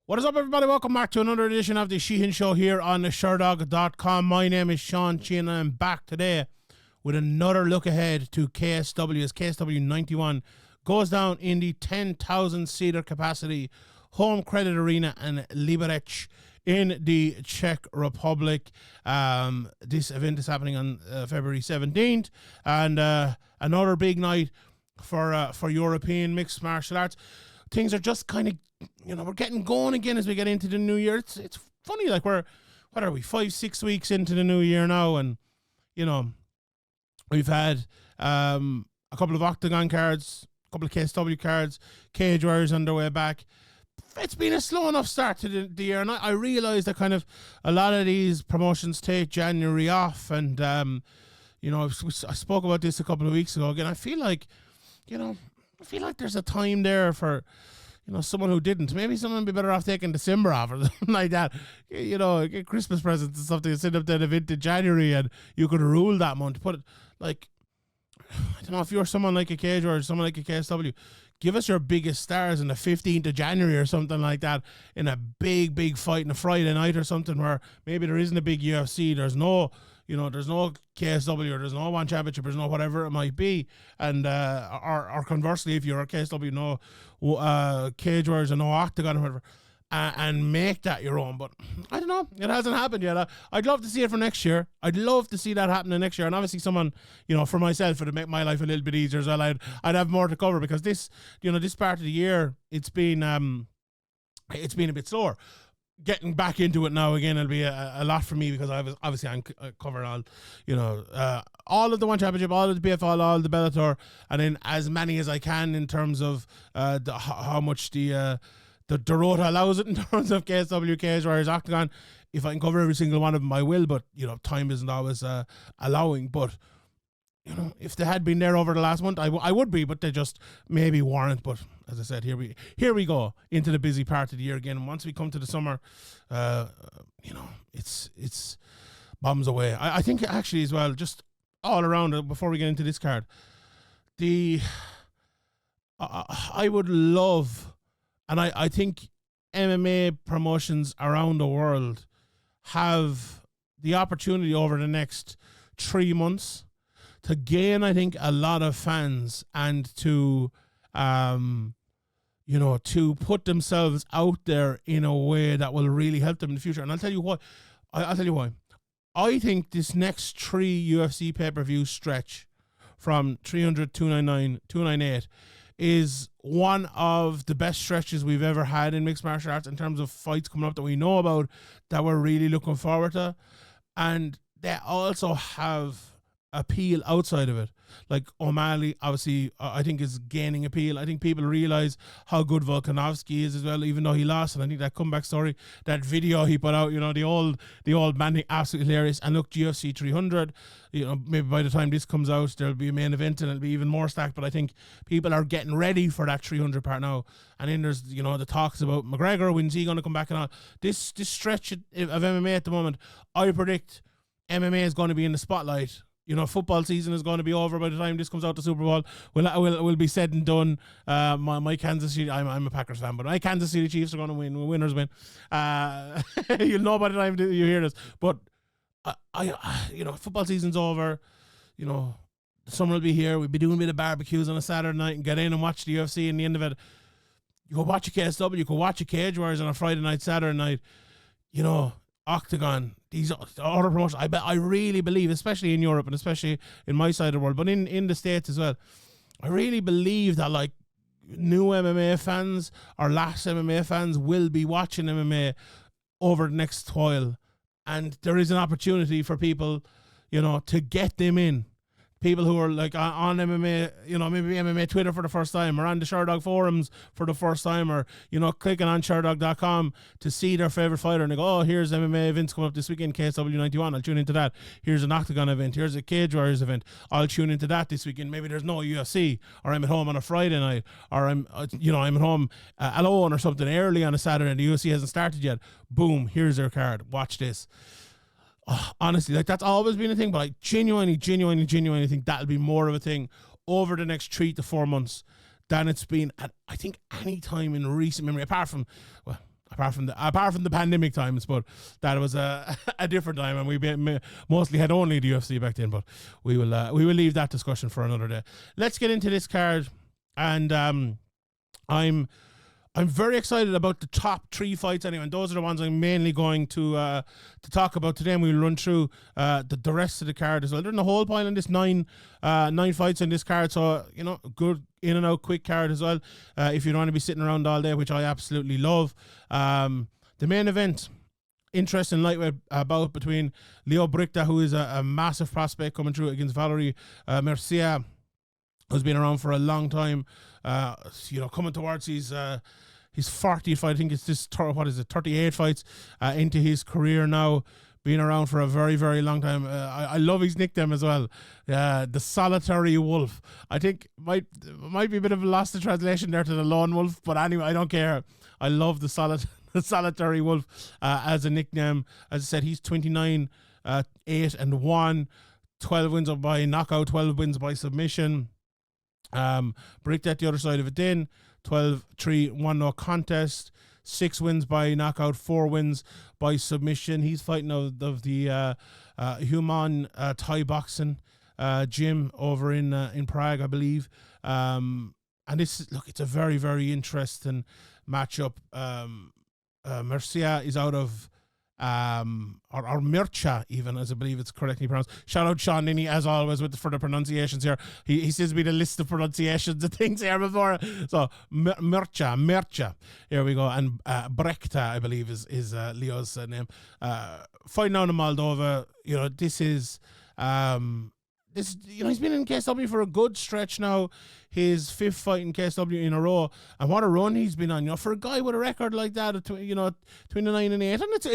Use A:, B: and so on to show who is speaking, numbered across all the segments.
A: What is up, everybody? Welcome back to another edition of the Sheehan Show here on the Sherdog.com. My name is Sean Sheehan, and I'm back today with another look ahead to KSW as KSW 91 goes down in the 10,000-seater capacity Home Credit Arena in Liberec in the Czech Republic. This event is happening on February 17th, and another big night for European mixed martial arts. Things are just kind of, we're getting going again as we get into the new year. It's funny, like what are we, 5-6 weeks into the new year now, and we've had a couple of Octagon cards, a couple of KSW cards, Cage Warriors on their way back. It's been a slow enough start to the year, and I realise that kind of a lot of these promotions take January off, and I spoke about this a couple of weeks ago again. I feel like there's a time there for someone who didn't. Maybe someone would be better off taking December off or something like that. Get Christmas presents and stuff to send up to an event in January, and you could rule that month. Put it like, I don't know, if you're someone like a Cage or someone like a KSW, give us your biggest stars on the 15th of January or something like that, in a big fight on a Friday night or something where maybe there isn't a big UFC, there's no KSW, or there's no one championship, there's no whatever it might be, and or conversely, if you're a KSW, no Cage Warriors or no Octagon or whatever, and make that your own. But I don't know, it hasn't happened yet. I'd love to see it for next year. I'd love to see that happening next year, and obviously someone, for myself, to make my life a little bit easier as well, I'd have more to cover, because this part of the year, it's been a bit slower. Getting back into it now again, it'll be a lot for me, because I'm covering all of the One Championship, all of the BFL, all of the Bellator, and then as many as I can in terms of how much the Dorota allows it in terms of KSW, Cage Warriors, Octagon. If I can cover every single one of them, I will, but time isn't always allowing. But if they had been there over the last month, I would be, but they just maybe weren't. But as I said, here we go into the busy part of the year again. And once we come to the summer, it's bombs away. I think actually as well, just all around, before we get into this card, I would love, and I think MMA promotions around the world have the opportunity over the next 3 months to gain, I think, a lot of fans, and to put themselves out there in a way that will really help them in the future. And I'll tell you what, I think this next 3 UFC pay-per-view stretch from 300, 299, 298 is one of the best stretches we've ever had in mixed martial arts in terms of fights coming up that we know about, that we're really looking forward to. And they also have appeal outside of it. Like O'Malley, obviously, I think is gaining appeal. I think people realize how good Volkanovski is as well, even though he lost. And I think that comeback story, that video he put out, the old man, absolutely hilarious. And look, UFC 300, maybe by the time this comes out, there'll be a main event and it'll be even more stacked. But I think people are getting ready for that 300 part now. And then there's, the talks about McGregor, when's he going to come back and all. This stretch of MMA at the moment, I predict MMA is going to be in the spotlight. Football season is going to be over by the time this comes out, the Super Bowl will be said and done. My Kansas City, I'm a Packers fan, but my Kansas City Chiefs are going to win. Winners win. You'll know by the time you hear this. But I football season's over. The summer will be here. We'll be doing a bit of barbecues on a Saturday night and get in and watch the UFC. And the end of it, you go watch a KSW, you go watch a Cage Warriors on a Friday night, Saturday night. Octagon, these other promotions, I really believe, especially in Europe and especially in my side of the world, but in the States as well, I really believe that like new MMA fans or last MMA fans will be watching MMA over the next while, and there is an opportunity for people, to get them in. People who are like on MMA, maybe MMA Twitter for the first time, or on the Sherdog forums for the first time, or, clicking on Sherdog.com to see their favorite fighter and they go, oh, here's MMA events coming up this weekend, KSW 91, I'll tune into that. Here's an Octagon event, here's a Cage Warriors event, I'll tune into that this weekend. Maybe there's no UFC, or I'm at home on a Friday night, or I'm at home alone or something early on a Saturday and the UFC hasn't started yet. Boom, here's their card, watch this. Honestly, like, that's always been a thing, but I genuinely think that'll be more of a thing over the next 3 to 4 months than it's been at, I think, any time in recent memory, apart from, well, apart from the pandemic times, but that was a different time, and we mostly had only the UFC back then. But we will leave that discussion for another day. Let's get into this card, and I'm very excited about the top 3 fights anyway, and those are the ones I'm mainly going to talk about today, and we'll run through the rest of the card as well. There's a whole pile on this, 9 fights in this card, so, good in and out quick card as well, if you don't want to be sitting around all day, which I absolutely love. The main event, interesting lightweight bout between Leo Brichta, who is a massive prospect coming through, against Valeriu Mircea, who's been around for a long time, coming towards his 40th fight. I think it's this, 38 fights into his career now, been around for a very, very long time. I love his nickname as well, the Solitary Wolf. I think might be a bit of a lost in translation there to the Lone Wolf, but anyway, I don't care. I love the Solitary Wolf as a nickname. As I said, he's 29, 8-1, 12 wins by knockout, 12 wins by submission. Brichta at the other side of it then, 12-3, 1 contest, 6 wins by knockout, 4 wins by submission. He's fighting out of the Humburger Thai boxing gym over in Prague, I believe. And this, look, it's a very, very interesting matchup. Mircea is out of or Mircea, even, as I believe it's correctly pronounced. Shout out Sean Ninney, as always, for the pronunciations here. He seems to be the list of pronunciations of things here before. So Mircea, here we go. And Brichta, I believe, is Leo's name. Fighting out in Moldova. This is he's been in KSW for a good stretch now. His 5th fight in KSW in a row, and what a run he's been on. For a guy with a record like that, 29-8, and it's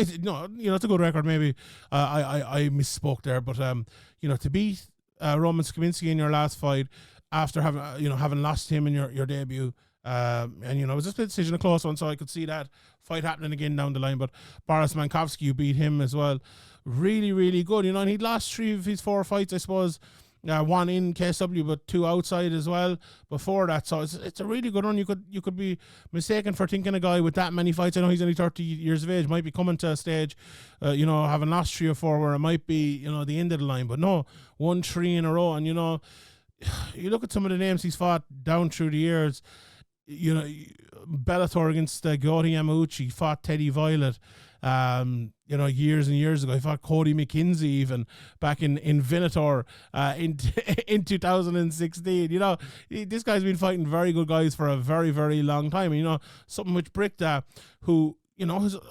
A: a good record. Maybe I misspoke there, but to beat Roman Skaminski in your last fight after having lost him in your debut. And it was a split decision, a close one, so I could see that fight happening again down the line. But Boris Mankowski, you beat him as well. Really, really good. And he'd lost 3 of his 4 fights, I suppose. 1 in KSW, but 2 outside as well before that. So it's a really good run. You could be mistaken for thinking a guy with that many fights. I know he's only 30 years of age, might be coming to a stage, having lost 3 or 4 where it might be, the end of the line. But no, 1-3 in a row. And you look at some of the names he's fought down through the years. Bellator against Gori Yamauchi, fought Teddy Violet, years and years ago. He fought Cody McKinsey even back in Bellator in 2016. This guy's been fighting very good guys for a very, very long time. Something with Brichta, who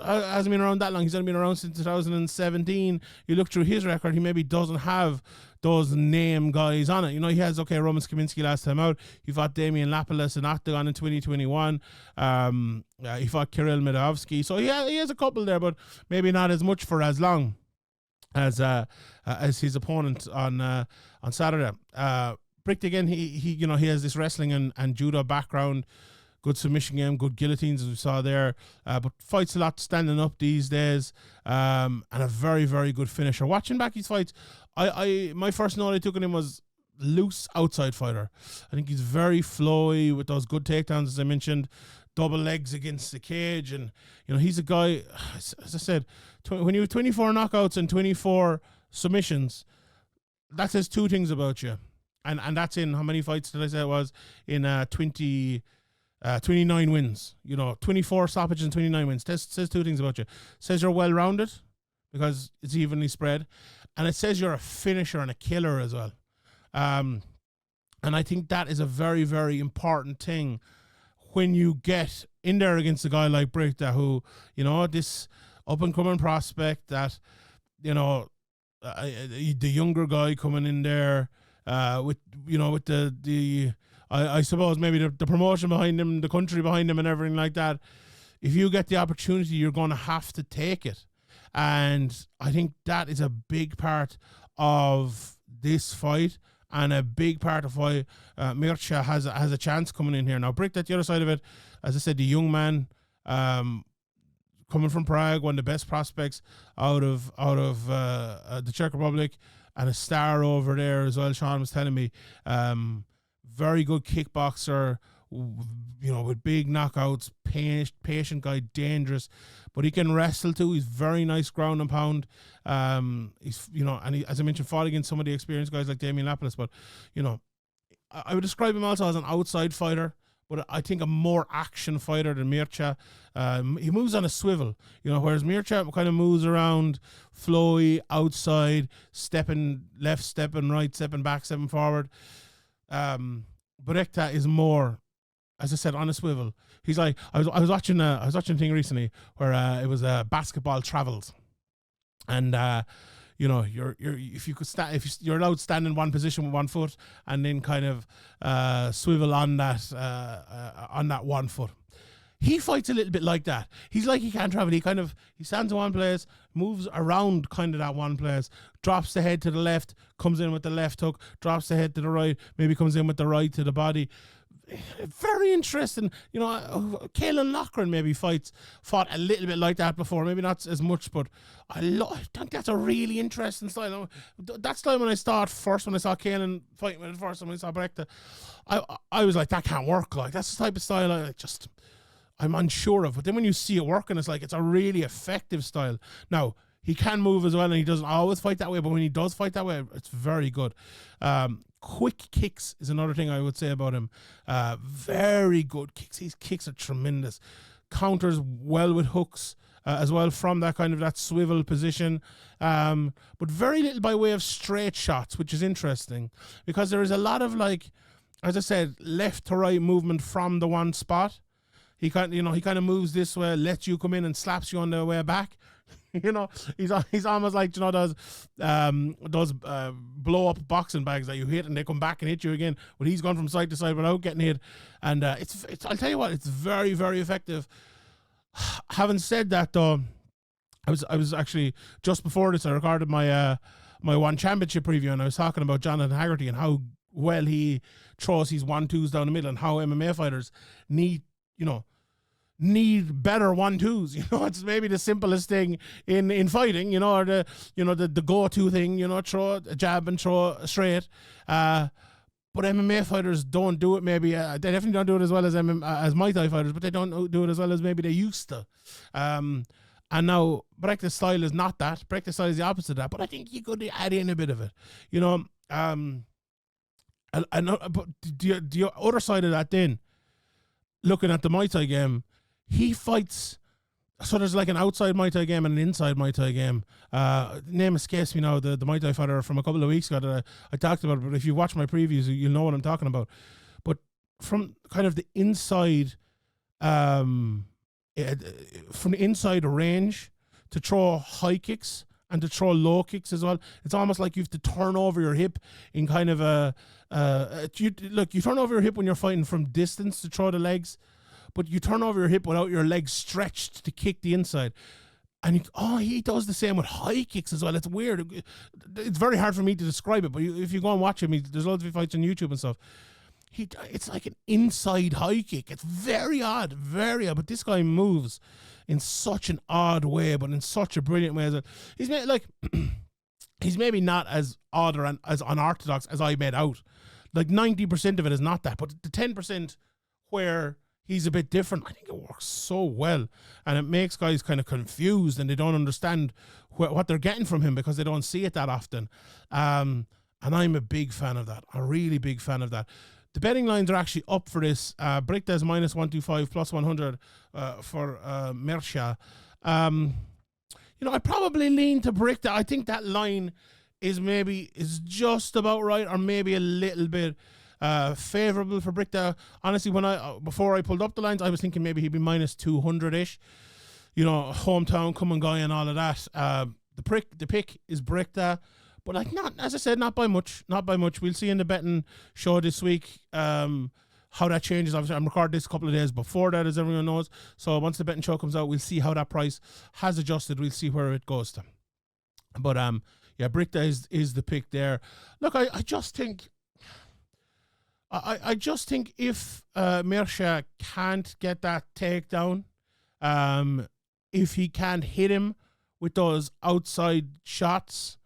A: hasn't been around that long. He's only been around since 2017. You look through his record, he maybe doesn't have those name guys on it. He has, Roman Skaminski last time out. He fought Damian Lapalus in Octagon in 2021. He fought Kirill Medovsky. So he has a couple there, but maybe not as much for as long as his opponent on Saturday. Brichta again, he has this wrestling and judo background. Good submission game, good guillotines, as we saw there. But fights a lot standing up these days. And a very, very good finisher. Watching back his fights, my first note I took on him was loose outside fighter. I think he's very flowy with those good takedowns, as I mentioned. Double legs against the cage. And, he's a guy, as I said, when you have 24 knockouts and 24 submissions, that says 2 things about you. And that's in, how many fights did I say it was? In 29 wins, 24 stoppages and 29 wins. Says 2 things about you. Says you're well-rounded because it's evenly spread, and it says you're a finisher and a killer as well. And I think that is a very, very important thing when you get in there against a guy like Brichta, who, this up-and-coming prospect that, the younger guy coming in there with the I suppose maybe the promotion behind him, the country behind him and everything like that. If you get the opportunity, you're going to have to take it. And I think that is a big part of this fight and a big part of why Mircea has a chance coming in here. Now, Brichta at the other side of it, as I said, the young man coming from Prague, one of the best prospects out of the Czech Republic, and a star over there as well. Sean was telling me, very good kickboxer, with big knockouts, patient guy, dangerous, but he can wrestle too. He's very nice ground and pound. He's, and he, as I mentioned, fought against some of the experienced guys like Damian Lapis, but, I would describe him also as an outside fighter, but I think a more action fighter than Mircea. He moves on a swivel, whereas Mircea kind of moves around, flowy, outside, stepping left, stepping right, stepping back, stepping forward. Brichta is more, as I said, on a swivel. He's like, I was watching a thing recently where it was basketball travels, and if you're allowed to stand in one position with one foot and then kind of swivel on that one foot. He fights a little bit like that. He's like he can't travel. He stands in one place, moves around kind of that one place, drops the head to the left, comes in with the left hook, drops the head to the right, maybe comes in with the right to the body. Very interesting. Caelan Loughran maybe fought a little bit like that before, maybe not as much, but I think that's a really interesting style. That style when I saw Caelan fighting with it first, when I saw Brichta, I was like, that can't work. Like, that's the type of style I'm unsure of. But then when you see it working, it's like, it's a really effective style. Now, he can move as well, and he doesn't always fight that way, but when he does fight that way, it's very good. Quick kicks is another thing I would say about him. Very good kicks. His kicks are tremendous. Counters well with hooks as well from that swivel position. But very little by way of straight shots, which is interesting because there is a lot of, like, as I said, left to right movement from the one spot. He kind of moves this way, lets you come in and slaps you on the way back. He's almost like those blow up boxing bags that you hit and they come back and hit you again. But he's gone from side to side without getting hit, and it's I'll tell you what, it's very, very effective. Having said that, though, I was actually just before this I recorded my one championship preview, and I was talking about Jonathan Haggerty and how well he throws his 1-2s down the middle, and how MMA fighters need better 1-2s. It's maybe the simplest thing in fighting, or the go-to thing, throw a jab and throw straight. But MMA fighters don't do it maybe, they definitely don't do it as well as Muay Thai fighters, but they don't do it as well as maybe they used to. And now, Brichta's style is not that. Brichta's style is the opposite of that, but I think you could add in a bit of it. But the other side of that then, looking at the Muay Thai game, he fights, so there's like an outside Muay Thai game and an inside Muay Thai game. Name escapes me now, the Muay Thai fighter from a couple of weeks ago that I talked about, but if you watch my previews, you'll know what I'm talking about. But from kind of the inside, from the inside range to throw high kicks and to throw low kicks as well, it's almost like you have to turn over your hip in kind of you turn over your hip when you're fighting from distance to throw the legs, but you turn over your hip without your legs stretched to kick the inside. And he does the same with high kicks as well. It's weird. It's very hard for me to describe it, but if you go and watch him, there's loads of his fights on YouTube and stuff. It's like an inside high kick. It's very odd, but this guy moves in such an odd way, but in such a brilliant way. He's maybe not as odd or as unorthodox as I made out. Like 90% of it is not that, but the 10% where he's a bit different, I think it works so well, and it makes guys kind of confused and they don't understand what they're getting from him because they don't see it that often. And I'm a big fan of that, a really big fan of that. The betting lines are actually up for this. Brichta is -125, +100 for Mircea. I probably lean to Brichta. I think that line is just about right, or maybe a little bit favourable for Brichta. Honestly, before I pulled up the lines, I was thinking maybe he'd be -200-ish. Hometown, come and guy and all of that. The pick is Brichta. But not by much. We'll see in the betting show this week how that changes. Obviously, I'm recording this a couple of days before that, as everyone knows. So once the betting show comes out, we'll see how that price has adjusted. We'll see where it goes to. But Brichta is the pick there. Look, I just think if Mircea can't get that takedown, if he can't hit him with those outside shots,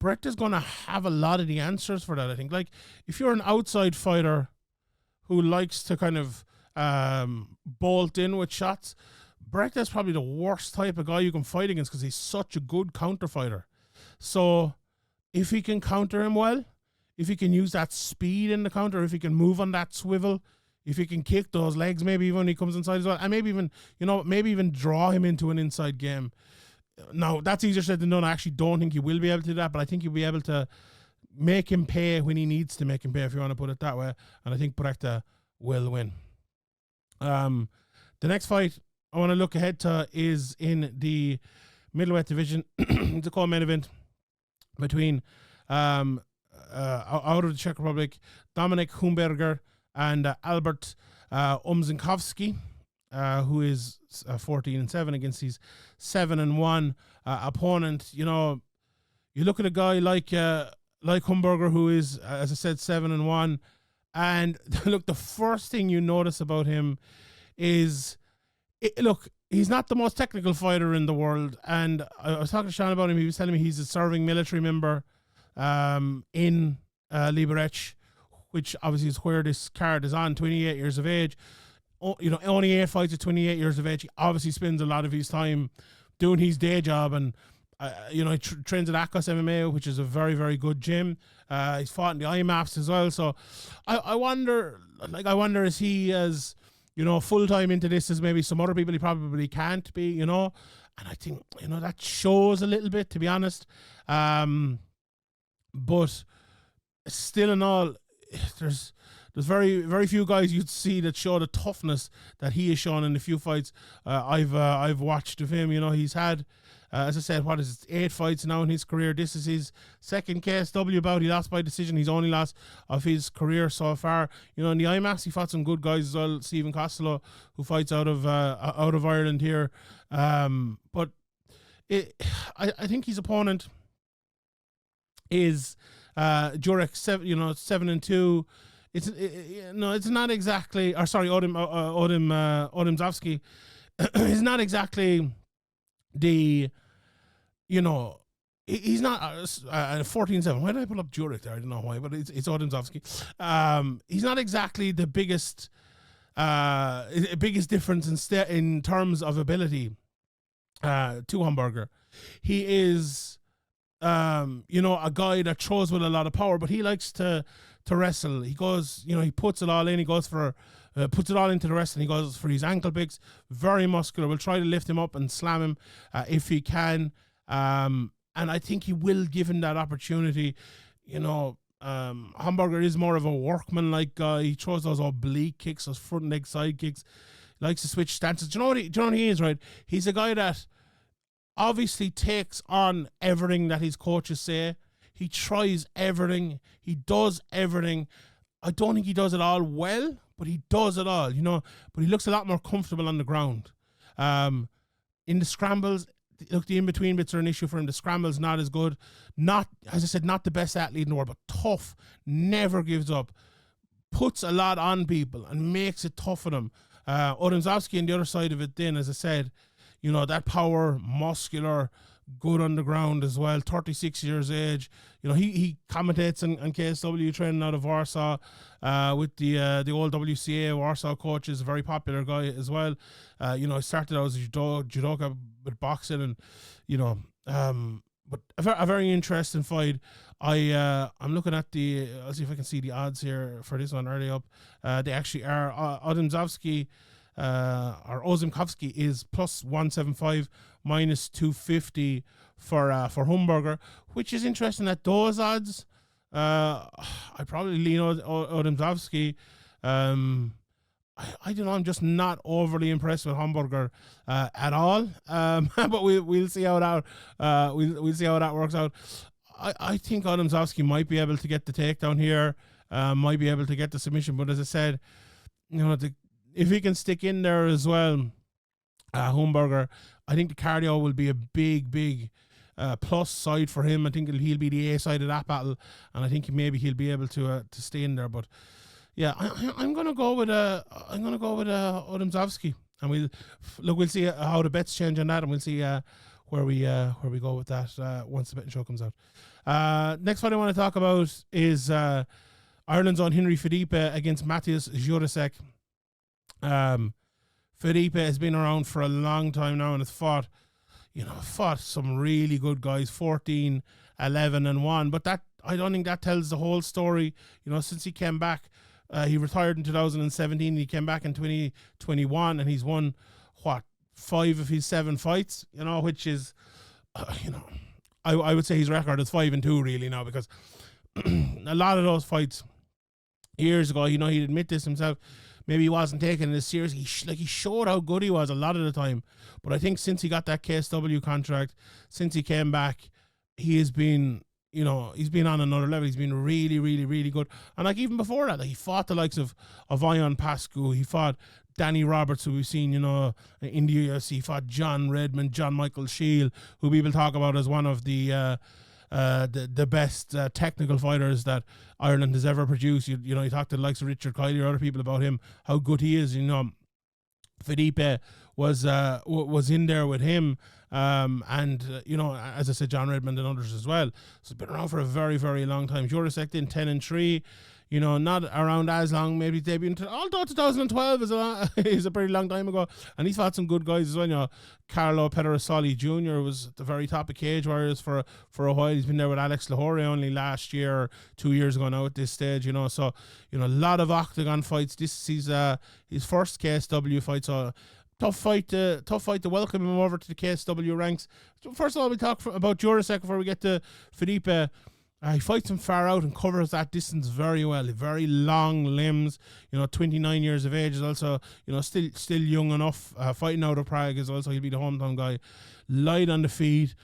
A: Brichta's going to have a lot of the answers for that, I think. Like, if you're an outside fighter who likes to kind of bolt in with shots, Brichta is probably the worst type of guy you can fight against because he's such a good counter fighter. So if he can counter him well, if he can use that speed in the counter, if he can move on that swivel, if he can kick those legs, maybe even when he comes inside as well, and maybe even draw him into an inside game. Now, that's easier said than done. I actually don't think he will be able to do that, but I think he'll be able to make him pay when he needs to make him pay, if you want to put it that way. And I think Brichta will win. The next fight I want to look ahead to is in the middleweight division. It's a co-main event between out of the Czech Republic, Dominik Humburger and Albert Odzimkowski, who is 14-7 against his 7-1 opponent. You know, you look at a guy like Humburger, who is, as I said, 7-1, and look, the first thing you notice about him is, he's not the most technical fighter in the world. And I was talking to Sean about him. He was telling me he's a serving military member in Liberec, which obviously is where this card is on. 28 years of age. Only 8 fights at 28 years of age. He obviously spends a lot of his time doing his day job, and he trains at Akos MMA, which is a very, very good gym. He's fought in the IMAFs as well. So I wonder, is he as full time into this as maybe some other people? He probably can't be, and I think that shows a little bit, to be honest. But still in all, there's very, very few guys you'd see that show the toughness that he has shown in the few fights I've watched of him. He's had, as I said, 8 fights now in his career. This is his second KSW bout. He lost by decision. He's only lost of his career so far. In the IMAX, he fought some good guys as well. Stephen Costello, who fights out of Ireland here. But I think his opponent is Juracek, 7-2. It's not exactly. Or sorry, Odzimkowski. It's not exactly the. He's not 14-7. Why did I pull up Juracek there? I don't know why, but it's Odzimkowski. He's not exactly the biggest difference in terms of ability to Humburger. He is a guy that throws with a lot of power, but he likes to wrestle. He goes, he puts it all in. He goes for puts it all into the wrestling. He goes for his ankle picks. Very muscular. We'll try to lift him up and slam him if he can. And I think he will give him that opportunity. Humburger is more of a workman-like guy. He throws those oblique kicks, those front leg side kicks. He likes to switch stances. Do you know what he is, right? He's a guy that obviously takes on everything that his coaches say. He tries everything. He does everything. I don't think he does it all well, but he does it all, But he looks a lot more comfortable on the ground. In the scrambles, look, the in-between bits are an issue for him. The scrambles not as good. Not, as I said, not the best athlete in the world, but tough. Never gives up. Puts a lot on people and makes it tough for them. Odzimkowski on the other side of it then, as I said, that power, muscular, good on the ground as well, 36 years age. He commentates on KSW, training out of Warsaw with the old WCA Warsaw coach. Is a very popular guy as well. He started out as a judoka with boxing, and but a very interesting fight. I'm looking at I'll see if I can see the odds here for this one early up. They actually are Odzimkowski. Odzimkowski is plus 175, minus 250 for Humburger, which is interesting at those odds. I probably lean Odzimkowski. I don't know. I'm just not overly impressed with Humburger at all. But we'll see how that we'll see how that works out. I think Odzimkowski might be able to get the takedown here. Might be able to get the submission. But as I said, if he can stick in there as well, Humburger, I think the cardio will be a big plus side for him. I think he'll be the A side of that battle, and I think maybe he'll be able to stay in there. But yeah, I'm gonna go with Odzimkowski, and we'll see how the bets change on that, and we'll see where we go with that once the betting show comes out. Next fight I want to talk about is Ireland's own Henry Fadipe against Matus Juracek. Fadipe has been around for a long time now and has fought some really good guys, 14, 11 and 1. But that, I don't think that tells the whole story. Since he came back, he retired in 2017. He came back in 2021 and he's won, 5 of his 7 fights, which is, I would say his record is 5-2 really now, because a lot of those fights years ago, he'd admit this himself, maybe he wasn't taking it as serious. He showed how good he was a lot of the time. But I think since he got that KSW contract, since he came back, he has been, he's been on another level. He's been really, really, really good. And even before that, he fought the likes of Ion Pascu. He fought Danny Roberts, who we've seen, in the UFC. He fought John Redmond, John Michael Shield, who people talk about as one of the best technical fighters that Ireland has ever produced. You talk to the likes of Richard Kiley or other people about him, how good he is. Fadipe was in there with him, and as I said, John Redmond and others as well. So it's been around for a very, very long time. Juracek in 10-3. Not around as long, maybe debuted, although 2012 is a pretty long time ago, and he's fought some good guys as well. Carlo Pedersoli Jr. was at the very top of Cage Warriors for a while. He's been there with Alex Lahore only last year or 2 years ago now at this stage, so a lot of octagon fights. This is his first KSW fight, so tough fight to welcome him over to the KSW ranks. So first of all, we talk about Juracek before we get to Fadipe. He fights him far out and covers that distance very well. Very long limbs, 29 years of age is also, still young enough. Fighting out of Prague is also, he'll be the hometown guy. Light on the feet.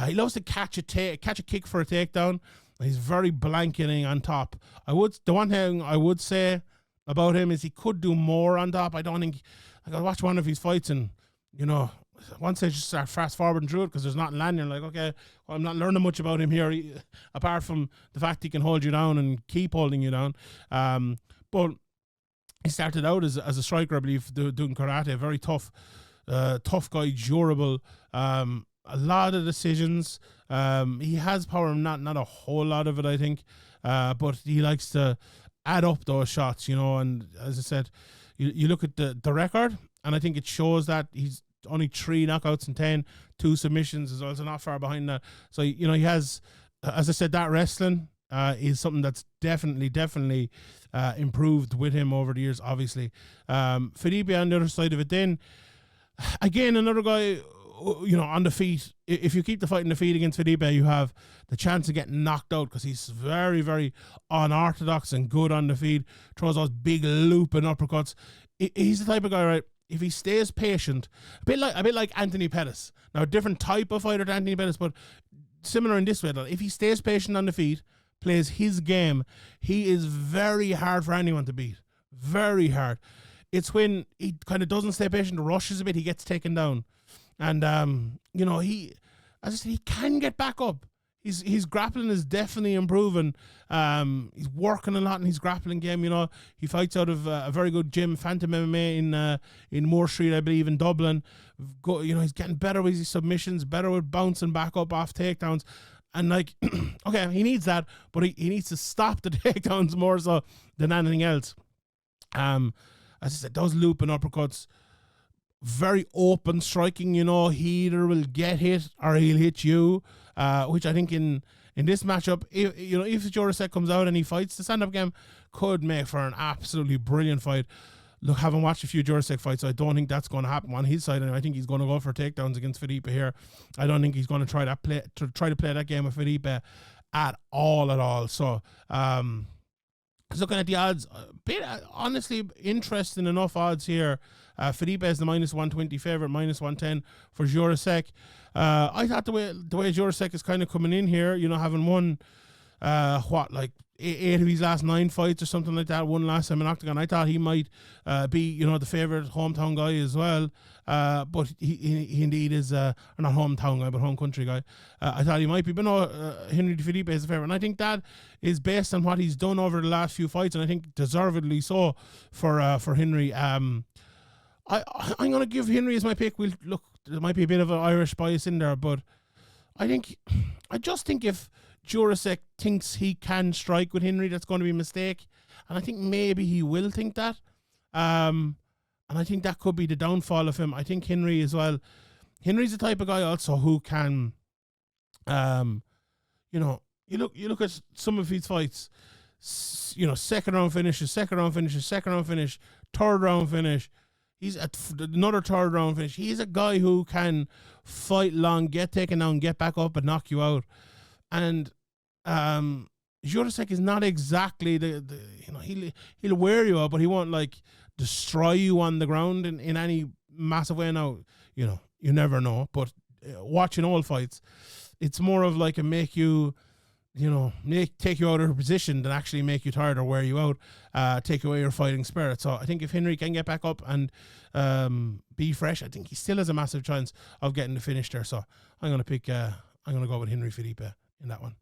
A: He loves to catch a kick for a takedown. He's very blanketing on top. The one thing I would say about him is he could do more on top. I don't think, I watched one of his fights and, once I just start fast forwarding through it because there's nothing landing, like, okay, well, I'm not learning much about him here, apart from the fact he can hold you down and keep holding you down. But he started out as a striker, I believe, doing karate. Very tough guy, durable. A lot of decisions. He has power, not a whole lot of it, I think. But he likes to add up those shots, and as I said, you look at the record, and I think it shows that he's only 3 knockouts and 10, 2 submissions is also not far behind that. So, he has, as I said, that wrestling is something that's definitely improved with him over the years, obviously. Fadipe on the other side of it then, again, another guy, on the feet. If you keep the fight in the feet against Fadipe, you have the chance of getting knocked out because he's very, very unorthodox and good on the feet. Throws those big looping uppercuts. He's the type of guy, right? If he stays patient, a bit like Anthony Pettis. Now, a different type of fighter to Anthony Pettis, but similar in this way. That if he stays patient on the feet, plays his game, he is very hard for anyone to beat. Very hard. It's when he kind of doesn't stay patient, rushes a bit, he gets taken down. And, he, as I said, he can get back up. His grappling is definitely improving. He's working a lot in his grappling game. He fights out of a very good gym, Phantom MMA in Moore Street, I believe, in Dublin. He's getting better with his submissions, better with bouncing back up off takedowns. And okay, he needs that, but he needs to stop the takedowns more so than anything else. As I said, those looping uppercuts, very open striking. He either will get hit or he'll hit you. Which I think in this matchup, if Juracek comes out and he fights, the stand-up game could make for an absolutely brilliant fight. Look, having watched a few Juracek fights, I don't think that's going to happen on his side. And I think he's going to go for takedowns against Fadipe here. I don't think he's going to try to play that game with Fadipe at all. So, looking at the odds, a bit honestly interesting enough odds here. Fadipe is the -120 favorite, -110 for Juracek. I thought the way Juracek is kind of coming in here, having won 8 of his last 9 fights or something like that, one last time in Octagon. I thought he might be, the favorite hometown guy as well. But he indeed is, or not hometown guy, but home country guy. I thought he might be, but no, Henry Fadipe is the favorite. And I think that is based on what he's done over the last few fights, and I think deservedly so for Henry. I'm going to give Henry as my pick. Look, there might be a bit of an Irish bias in there, but I just think if Juracek thinks he can strike with Henry, that's going to be a mistake. And I think maybe he will think that. And I think that could be the downfall of him. I think Henry as well. Henry's the type of guy also who can, you know, you look at some of his fights, you know, second round finish, third round finish. He's at another third round finish. He's a guy who can fight long, get taken down, get back up, and knock you out. And Juracek is not exactly the you know, he'll wear you out, but he won't like destroy you on the ground in any massive way. Now, you know, you never know. But watching all fights, it's more of like a make you, you know, take you out of position than actually make you tired or wear you out, take away your fighting spirit. So I think if Henry can get back up and be fresh, I think he still has a massive chance of getting the finish there. So I'm going to go with Henry Fadipe in that one.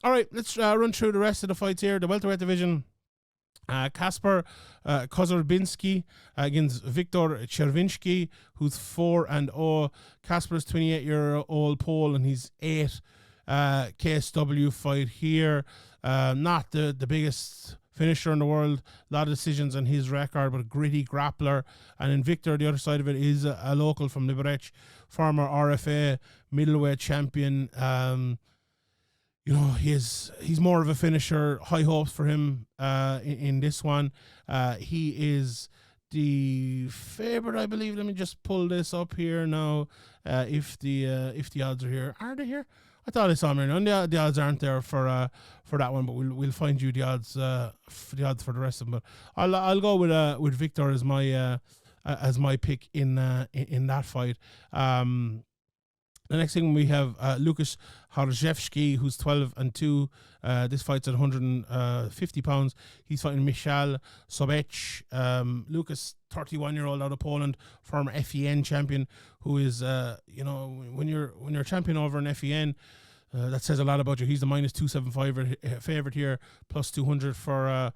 A: All right, let's run through the rest of the fights here. The welterweight division. Kasper Kozorbinski against Viktor Chervinsky, who's 4-0. Kasper's 28-year-old Pole, and he's 8. KSW fight here. Not the biggest finisher in the world. A lot of decisions on his record, but a gritty grappler. And then Victor, the other side of it, is a local from Liberec, former RFA middleweight champion. You know, he's more of a finisher. High hopes for him in this one. He is the favorite, I believe. Let me just pull this up here now. If the odds are here, are they here? I thought I saw them here. No, the odds aren't there for that one, but we'll find you the odds for the rest of them. But I'll go with Victor as my pick in that fight. The next thing we have Lukasz Harzewski, who's 12-2. This fight's at 150 pounds. He's fighting Michal Sobecz. Lukasz, 31-year-old out of Poland, former FEN champion, who is, you know, when you're a champion over an FEN, that says a lot about you. He's the minus 275 favorite here, plus 200 for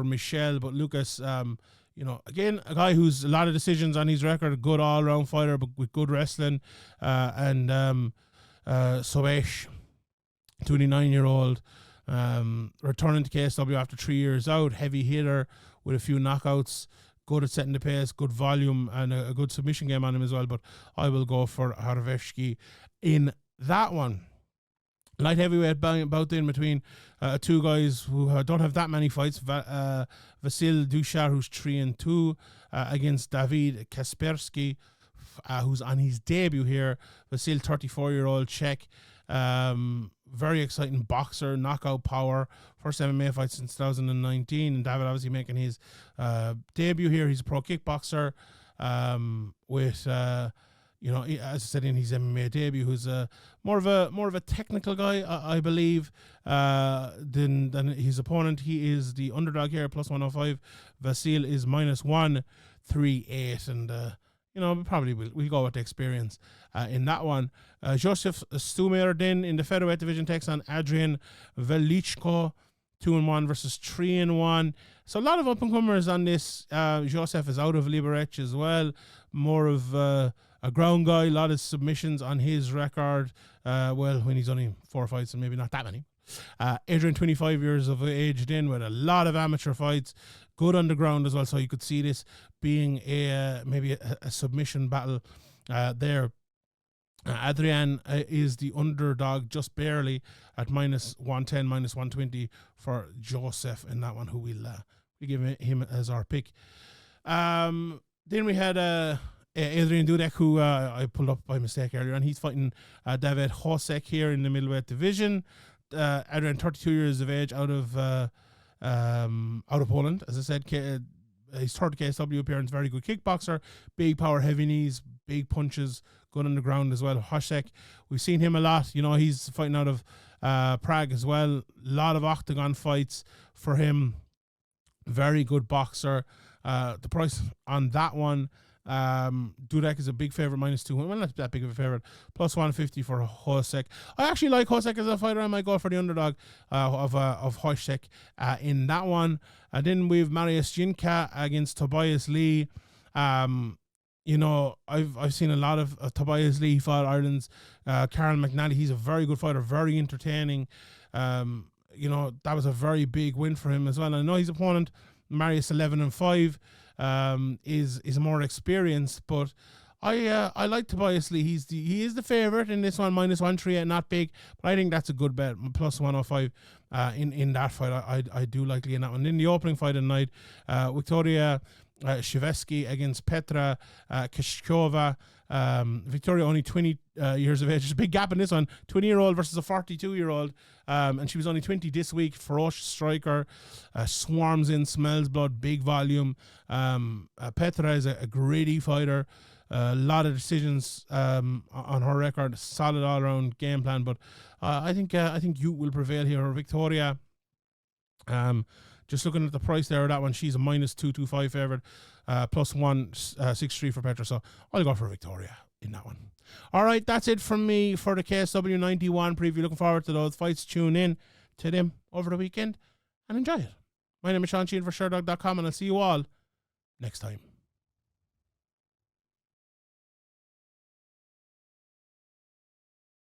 A: Michel. But Lukasz, you know, again, a guy who's a lot of decisions on his record, a good all-round fighter, but with good wrestling. And Sobecz, 29-year-old, returning to KSW after 3 years out, heavy hitter with a few knockouts, good at setting the pace, good volume, and a good submission game on him as well. But I will go for Harzewski in that one. Light heavyweight bout in between two guys who don't have that many fights. Vasil Dushar, who's 3-2, against David Kaspersky, who's on his debut here. Vasil, 34-year-old Czech, very exciting boxer, knockout power. First MMA fight since 2019, and David obviously making his debut here. He's a pro kickboxer with. You know, as I said in his MMA debut, who's more of a technical guy, I believe, than his opponent. He is the underdog here, plus 105. Vasil is minus 138, and you know, probably we'll go with the experience in that one. Joseph Stumer then in the featherweight division takes on Adrian Velichko, 2-1 versus 3-1. So a lot of up and comers on this. Joseph is out of Liberec as well, more of a ground guy, a lot of submissions on his record. Well, when he's only 4 fights, and maybe not that many. Adrian, 25 years of age, in with a lot of amateur fights, good underground as well. So you could see this being maybe a submission battle there. Adrian is the underdog, just barely at minus 110, minus 120 for Joseph in that one, who we give him as our pick. Then we had Adrian Dudek, who I pulled up by mistake earlier, and he's fighting David Hosek here in the middleweight division. Adrian, 32 years of age, out of Poland, as I said. His third KSW appearance, very good kickboxer, big power, heavy knees, big punches, good on the ground as well. Hosek, we've seen him a lot. You know, he's fighting out of Prague as well. A lot of octagon fights for him. Very good boxer. The price on that one, Dudek is a big favorite, minus 200. Well, not that big of a favorite. Plus 150 for Hosek. I actually like Hosek as a fighter. I might go for the underdog of Hosek in that one. And then we've Mariusz Jinka against Tobias Lee. You know, I've seen a lot of Tobias Lee. He fought Ireland's Carl McNally. He's a very good fighter, very entertaining. that was a very big win for him as well. And I know his opponent, Marius 11-5, is more experienced, but I like Tobias Lee. He is the favourite in this one, -138, not big, but I think that's a good bet. Plus 105 in that fight. I do like Lee in that one. In the opening fight of the night, Victoria Shevesky against Petra Kashkova. Victoria only 20 years of age. There's a big gap in this one. 20-year-old versus a 42-year-old. And she was only 20 this week. Ferocious striker. Swarms in, smells blood, big volume. Petra is a gritty fighter. A lot of decisions on her record. Solid all-around game plan. But I think you will prevail here. Victoria, just looking at the price there of that one, she's a -225 favourite. Plus 163 for Petra. So I'll go for Victoria in that one. All right, that's it from me for the KSW 91 preview. Looking forward to those fights. Tune in to them over the weekend and enjoy it. My name is Sean Sheehan for Sherdog.com, and I'll see you all next time.